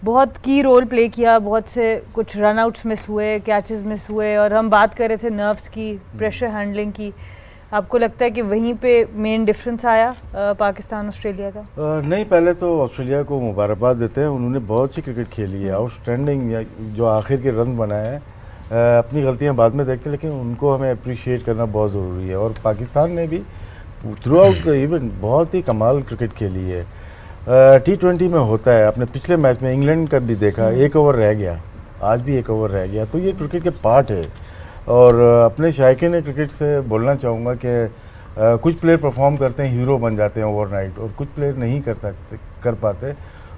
बहुत की role play किया, बहुत से कुछ रन आउट्स मिस हुए, कैचेस मिस हुए, और हम बात कर रहे थे नर्व्स की, प्रेशर हैंडलिंग की। आपको लगता है कि वहीं पे मेन डिफरेंस आया पाकिस्तान ऑस्ट्रेलिया का? नहीं, पहले तो ऑस्ट्रेलिया को मुबारकबाद देते हैं, उन्होंने बहुत सी क्रिकेट खेली है, आउटस्टैंडिंग जो आखिर के रन बनाए हैं। अपनी गलतियां बाद में देखते हैं, लेकिन उनको हमें अप्रिशिएट करना बहुत ज़रूरी है। और पाकिस्तान ने भी थ्रू आउट द इवेंट बहुत ही कमाल क्रिकेट खेली है। T20 में होता है, आपने पिछले मैच में इंग्लैंड का भी देखा, एक ओवर रह गया, आज भी एक ओवर रह गया, तो ये क्रिकेट के पार्ट है। और अपने शायकीन क्रिकेट से बोलना चाहूँगा कि कुछ प्लेयर परफॉर्म करते हैं, हीरो बन जाते हैं ओवरनाइट, और कुछ प्लेयर नहीं कर पाते,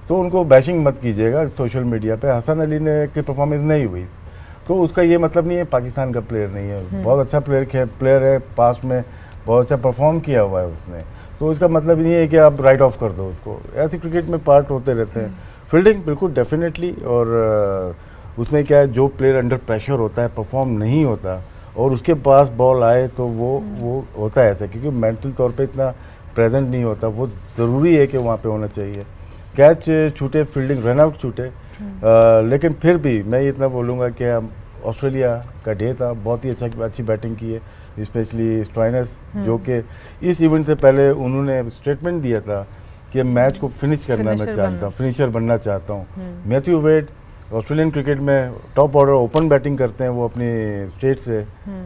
तो उनको बैशिंग मत कीजिएगा सोशल मीडिया पे। हसन अली ने की परफॉर्मेंस नहीं हुई तो उसका ये मतलब नहीं है पाकिस्तान का प्लेयर नहीं है, बहुत अच्छा प्लेयर है, पास्ट में बहुत अच्छा परफॉर्म किया हुआ है उसने, तो इसका मतलब नहीं है कि आप राइट ऑफ कर दो उसको। ऐसे क्रिकेट में पार्ट होते रहते हैं। फील्डिंग बिल्कुल डेफिनेटली, और उसमें क्या है, जो प्लेयर अंडर प्रेशर होता है, परफॉर्म नहीं होता, और उसके पास बॉल आए तो वो होता है ऐसा, क्योंकि मेंटल तौर पे इतना प्रेजेंट नहीं होता। वो ज़रूरी है कि वहाँ पे होना चाहिए। कैच छूटे, फील्डिंग रन आउट छूटे, लेकिन फिर भी मैं इतना बोलूँगा कि ऑस्ट्रेलिया का डे था, बहुत ही अच्छी बैटिंग की है, स्पेशली स्टॉइनस, जो कि इस इवेंट से पहले उन्होंने स्टेटमेंट दिया था कि मैच को फिनिश करना मैं चाहता हूँ, फिनिशर बनना चाहता हूँ। मैथ्यू वेड ऑस्ट्रेलियन क्रिकेट में टॉप ऑर्डर ओपन बैटिंग करते हैं, वो अपनी स्टेट से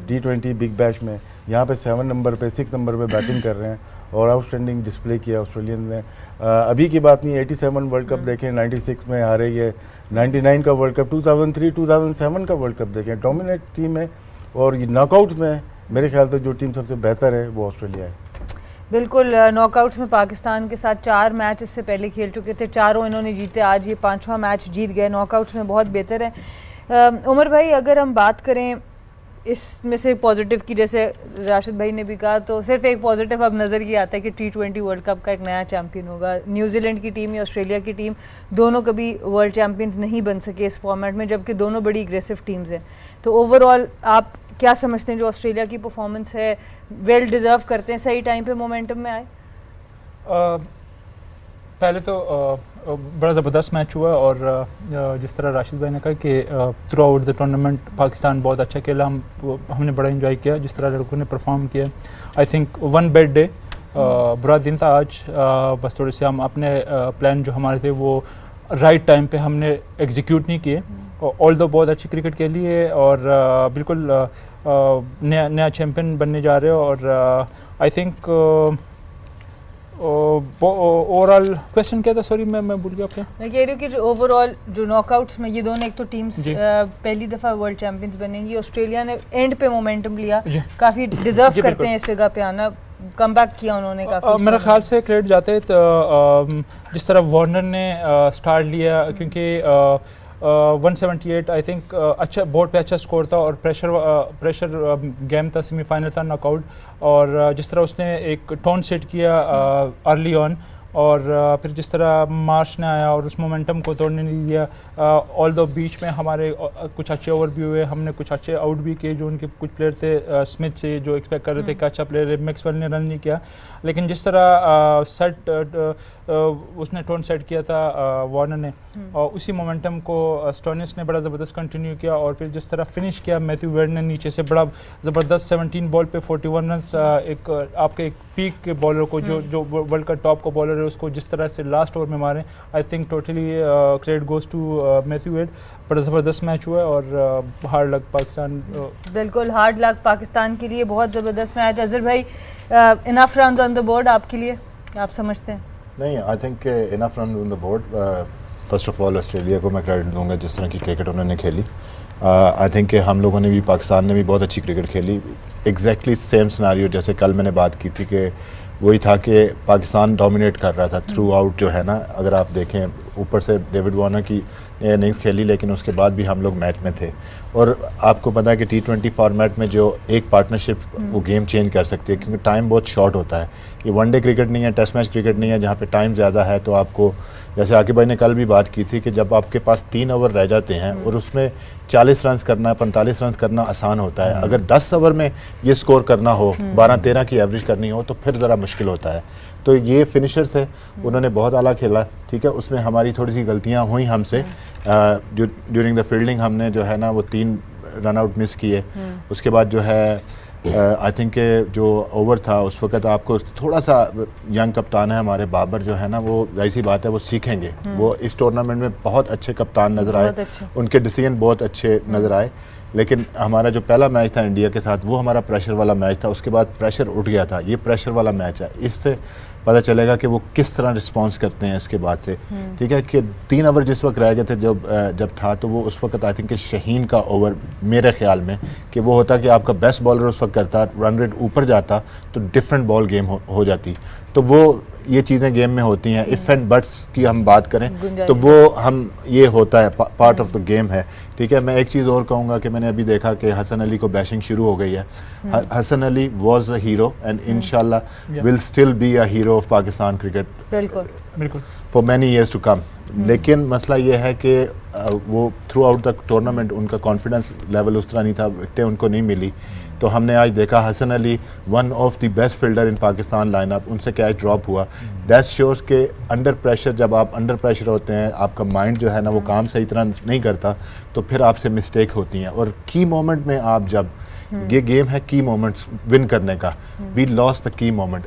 T20 बिग बैश में यहाँ पे 7 नंबर पे 6 नंबर पे बैटिंग कर रहे हैं, और आउटस्टैंडिंग डिस्प्ले किया ऑस्ट्रेलियन ने। अभी की बात नहीं, 87 वर्ल्ड कप देखें, 96 में आ रही है, 99 का वर्ल्ड कप, 2003 2007 का वर्ल्ड कप देखें, डोमिनेट टीम है। और ये नॉकआउट में मेरे ख्याल से जो टीम सबसे बेहतर है वो ऑस्ट्रेलिया है। बिल्कुल, नॉकआउट्स में पाकिस्तान के साथ 4 मैच इससे पहले खेल चुके थे, चारों इन्होंने जीते, आज ये 5वां मैच जीत गए, नॉकआउट्स में बहुत बेहतर है। उमर भाई, अगर हम बात करें इसमें से पॉजिटिव की, जैसे राशिद भाई ने भी कहा, तो सिर्फ एक पॉजिटिव अब नज़र ये आता है कि T20 वर्ल्ड कप का एक नया चैम्पियन होगा। न्यूजीलैंड की टीम या ऑस्ट्रेलिया की टीम, दोनों कभी वर्ल्ड चैम्पियंस नहीं बन सके इस फॉर्मेट में, जबकि दोनों बड़ी एग्रेसिव टीम्स हैं। तो ओवरऑल आप क्या समझते हैं, जो ऑस्ट्रेलिया की परफॉर्मेंस है, वेल डिज़र्व करते हैं, सही टाइम पे मोमेंटम में आए? पहले तो बड़ा ज़बरदस्त मैच हुआ, और जिस तरह राशिद भाई ने कहा कि through out the tournament Pakistan बहुत अच्छा खेला, हमने बड़ा एंजॉय किया जिस तरह लड़कों ने परफॉर्म किया। I think one bad day, बुरा दिन था आज, बस थोड़े से हम अपने प्लान जो हमारे थे वो राइट टाइम पे हमने एग्जीक्यूट नहीं किए। ऑल दो बहुत अच्छी क्रिकेट खेली है, और बिल्कुल नया चैम्पियन बनने जा रहे हो। और आई थिंक ओवरऑल क्वेश्चन क्या था, सॉरी मैं भूल गया आपके। मैं कह रही हूँ कि ओवरऑल जो नॉकआउट्स में ये दोनों, एक तो टीम्स पहली दफ़ा वर्ल्ड चैंपियंस बनेंगी, ऑस्ट्रेलिया ने एंड पे मोमेंटम लिया, काफ़ी डिजर्व करते हैं इस जगह पे आना, कम बैक किया उन्होंने काफ़ी। मेरे ख्याल से क्रेडिट जाते हैं तो जिस तरह वार्नर ने स्टार्ट लिया, क्योंकि 178 आई थिंक अच्छा, बोर्ड पे अच्छा स्कोर था, और प्रेशर गेम था, सेमीफाइनल था, नॉकआउट, और जिस तरह उसने एक टोन सेट किया अर्ली ऑन, और फिर जिस तरह मार्च ने आया और उस मोमेंटम को तोड़ने नहीं दिया। ऑल दो बीच में हमारे कुछ अच्छे ओवर भी हुए, हमने कुछ अच्छे आउट भी किए, जो उनके कुछ प्लेयर थे स्मिथ से जो एक्सपेक्ट कर रहे थे कि अच्छा प्लेयर है, मैक्सवेल ने रन नहीं किया, लेकिन जिस तरह उसने टोन सेट किया था वार्नर ने, और उसी मोमेंटम को स्टोनिस ने बड़ा ज़बरदस्त कंटिन्यू किया, और फिर जिस तरह फिनिश किया मैथ्यू वेड ने नीचे से बड़ा ज़बरदस्त 17 बॉल पे 41 रन, एक आपके एक पीक के बॉलर को जो वर्ल्ड का टॉप का बॉलर है उसको जिस तरह से लास्ट ओवर में मारे, I think totally credit goes to Matthew Wade. बड़ा ज़बरदस्त मैच हुआ, और हार्ड लक पाकिस्तान। बिल्कुल हार्ड लक पाकिस्तान के लिए, बहुत ज़बरदस्त मैच। अज़हर भाई, enough run on the board आपके लिए, आप समझते हैं? नहीं, I think enough run on the board. First of all Australia को मैं क्रेडिट दूंगा जिस तरह की क्रिकेट उन्होंने खेली। आई थिंक हम लोगों ने भी, पाकिस्तान ने भी बहुत अच्छी क्रिकेट खेली। एग्जैक्टली सेम सिनारियो जैसे कल मैंने बात की थी कि वही था कि पाकिस्तान डोमिनेट कर रहा था थ्रू आउट, जो है ना, अगर आप देखें ऊपर से डेविड वार्नर की इनिंग्स खेली, लेकिन उसके बाद भी हम लोग मैच में थे। और आपको पता है कि T20 फॉर्मेट में जो एक पार्टनरशिप वो गेम चेंज कर सकती है, क्योंकि टाइम बहुत शॉर्ट होता है। ये वनडे क्रिकेट नहीं है, टेस्ट मैच क्रिकेट नहीं है जहाँ पे टाइम ज़्यादा है। तो आपको, जैसे आकिब भाई ने कल भी बात की थी कि जब आपके पास 3 ओवर रह जाते हैं और उसमें 40 रन करना, 45 रन करना आसान होता है, अगर 10 ओवर में ये स्कोर करना हो, 12-13 की एवरेज करनी हो, तो फिर ज़रा मुश्किल होता है। तो ये फिनिशर्स थे, उन्होंने बहुत आला खेला, ठीक है। उसमें हमारी थोड़ी सी गलतियाँ हुई हमसे, ड्यूरिंग द फील्डिंग हमने जो है ना वो 3 रन आउट मिस किए। उसके बाद जो है आई थिंक जो ओवर था उस वक्त आपको थोड़ा सा, यंग कप्तान है हमारे बाबर जो है ना, वो जाहिर सी बात है वो सीखेंगे, वो इस टूर्नामेंट में बहुत अच्छे कप्तान नज़र आए, उनके डिसीजन बहुत अच्छे नज़र आए। लेकिन हमारा जो पहला मैच था इंडिया के साथ वो हमारा प्रेशर वाला मैच था, उसके बाद प्रेशर उठ गया था, ये प्रेशर वाला मैच है, इससे पता चलेगा कि वो किस तरह रिस्पांस करते हैं इसके बाद से, ठीक है। कि 3 ओवर जिस वक्त रह गए थे जब था, तो वो उस वक्त आई थिंक शहीन का ओवर मेरे ख्याल में कि वो होता कि आपका बेस्ट बॉलर उस वक्त करता, रन रेट ऊपर जाता तो डिफरेंट बॉल गेम हो जाती। तो वो ये चीज़ें गेम में होती हैं। इफ़ एंड बट्स की हम बात करें तो वो ये होता है, पार्ट ऑफ द गेम है, ठीक है। मैं एक चीज़ और कहूँगा कि मैंने अभी देखा कि हसन अली को बैशिंग शुरू हो गई है। Hasan Ali was a hero and इंशाल्लाह will still be a hero of Pakistan cricket, बिल्कुल for many years to come. लेकिन मसला ये है कि वो थ्रू आउट द टूर्नामेंट उनका कॉन्फिडेंस लेवल उस तरह नहीं था, विकेटें उनको नहीं मिली। तो हमने आज देखा Hasan Ali one of the best fielder in Pakistan lineup, उनसे कैच ड्रॉप हुआ। दैट शोज के अंडर प्रेशर, जब आप अंडर प्रेशर होते हैं, आपका माइंड जो है ना वो काम सही तरह नहीं करता, तो फिर आपसे मिस्टेक होती हैं। और की मोमेंट में आप जब, ये गेम है की मोमेंट्स विन करने का, we lost the key moment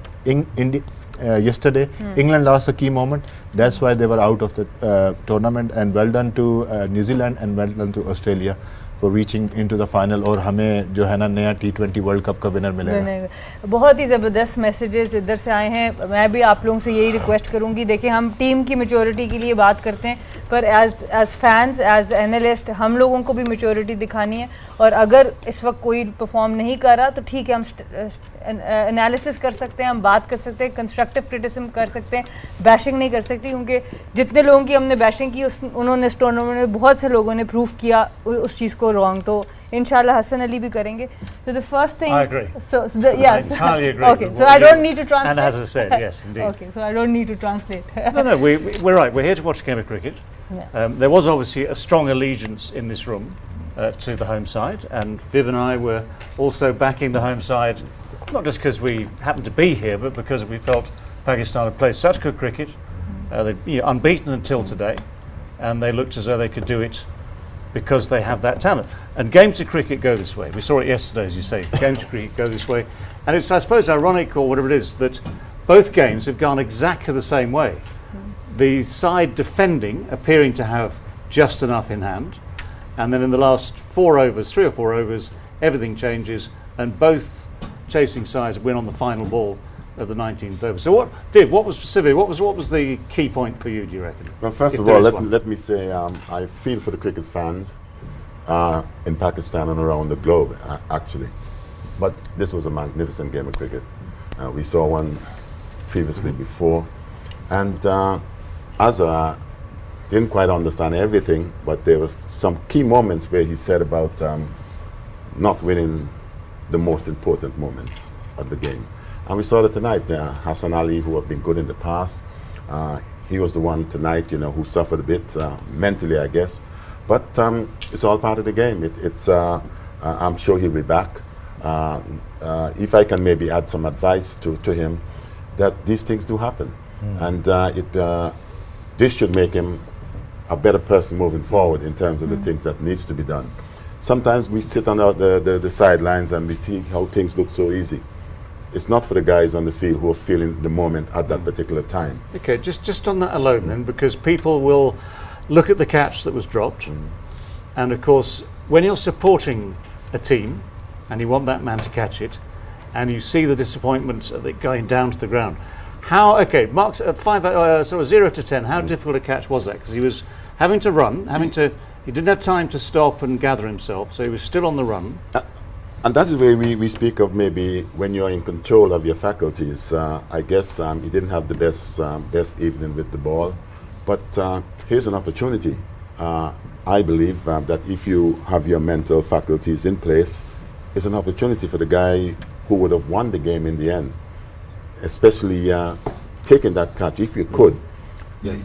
yesterday. England lost a key moment. That's why they were out of the tournament. And well done to New Zealand and well done to Australia for reaching into the final. और हमें जो है ना नया T20 world cup का winner मिलेगा। बहुत ही ज़बरदस्त मैसेजेस इधर से आए हैं। मैं भी आप लोगों से यही रिक्वेस्ट करूंगी, देखिए हम टीम की मैच्योरिटी के लिए बात करते हैं, पर एज फैंस, एज एनालिस्ट, हम लोगों को भी मैच्योरिटी दिखानी है। और अगर इस वक्त कोई परफॉर्म नहीं कर रहा तो ठीक है, हम एनालिसिस कर सकते हैं, हम बात कर सकते हैं, कंस्ट्रक्टिव क्रिटिसिज्म कर सकते हैं, बैशिंग नहीं कर सकती, क्योंकि जितने लोगों की हमने बैशिंग की उन्होंने इस टूर्नामेंट में बहुत से लोगों ने प्रूव किया उस चीज़ को रॉन्ग। तो इंशाल्लाह हसन अली भी करेंगे। So the first thing, I agree. Yes, I entirely agree. Okay, so I don't need to translate. And as I said, yes, indeed. Okay, so I don't need to translate. No, we're right. We're here to watch a game of cricket. Yeah. There was obviously a strong allegiance in this room to the home side, and Viv and I were also backing the home side, not just because we happened to be here, but because we felt Pakistan had played such good cricket. They're unbeaten until today, and they looked as though they could do it because they have that talent. And games of cricket go this way. We saw it yesterday, as you say. Games of cricket go this way. And it's, I suppose, ironic or whatever it is, that both games have gone exactly the same way. The side defending appearing to have just enough in hand, and then in the last 4 overs, 3 or 4 overs, everything changes, and both chasing sides win on the final ball of the 19th over. So Viv, what was the key point for you, do you reckon? Well, first of all, let me say I feel for the cricket fans in Pakistan and around the globe, actually. But this was a magnificent game of cricket. We saw one previously before, and Azhar didn't quite understand everything, but there was some key moments where he said about not winning the most important moments of the game. And we saw that tonight. Hassan Ali, who have been good in the past, he was the one tonight, who suffered a bit mentally, I guess. But it's all part of the game. I'm sure he'll be back. If I can maybe add some advice to him, that these things do happen, and this should make him a better person moving forward in terms of the things that needs to be done. Sometimes we sit on the sidelines and we see how things look so easy. It's not for the guys on the field who are feeling the moment at that particular time. Okay, just on that alone then, because people will look at the catch that was dropped, and of course, when you're supporting a team and you want that man to catch it, and you see the disappointment of it going down to the ground, Mark's at 0 to 10, how difficult a catch was that? Because he was having to run, he didn't have time to stop and gather himself, so he was still on the run. And that is where we speak of maybe when you're in control of your faculties. I guess he didn't have the best evening with the ball. But here's an opportunity. I believe that if you have your mental faculties in place, it's an opportunity for the guy who would have won the game in the end. Especially taking that catch, if you could.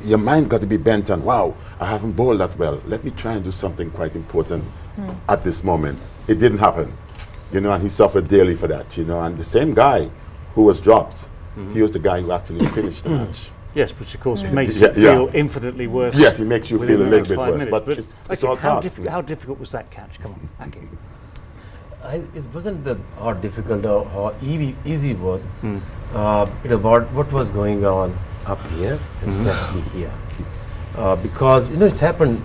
Your mind got to be bent on, wow, I haven't bowled that well. Let me try and do something quite important at this moment. It didn't happen. And he suffered dearly for that, and the same guy who was dropped, he was the guy who actually finished the match. Yes, which of course makes Yeah, it feel infinitely worse. Yes, it makes you within feel a the little next bit 5 worse, minutes. but it's okay, all how, part. how difficult was that catch? Come on, Aki. It wasn't how difficult or how easy it was. About what was going on up here, especially here, because it's happened.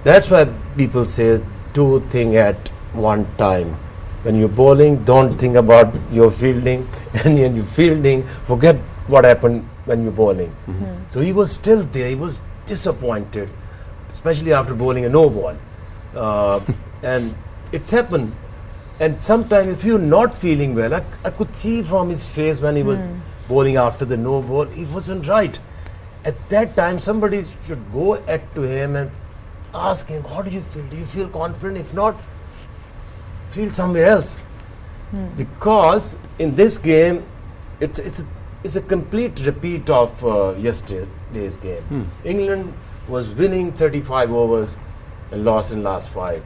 That's why people say do thing at one time. When you're bowling, don't think about your fielding, and when you're fielding, forget what happened when you're bowling. So he was still there. He was disappointed, especially after bowling a no ball, and it's happened. And sometimes if you're not feeling well, I could see from his face when he was bowling after the no ball, he wasn't right. At that time, somebody should go to him and ask him, how do you feel? Do you feel confident? If not, field somewhere else. Because in this game, it's a complete repeat of yesterday's game. England was winning 35 overs and lost in last 5.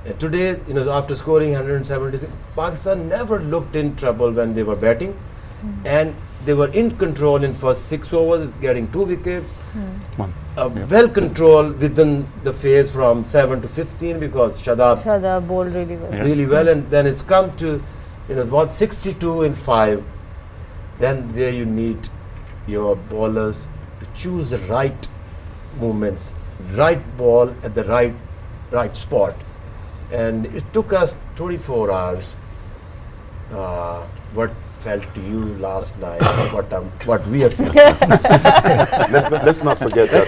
And today, after scoring 176, Pakistan never looked in trouble when they were batting, and they were in control in first 6 overs, getting 2 wickets. Well controlled within the phase from 7 to 15 because Shadab bowled really well. really well, and then it's come to about 62 in 5. Then where you need your bowlers to choose the right movements, right ball at the right spot. And it took us 24 hours. What felt to you last night? What we have felt. Let's not forget that.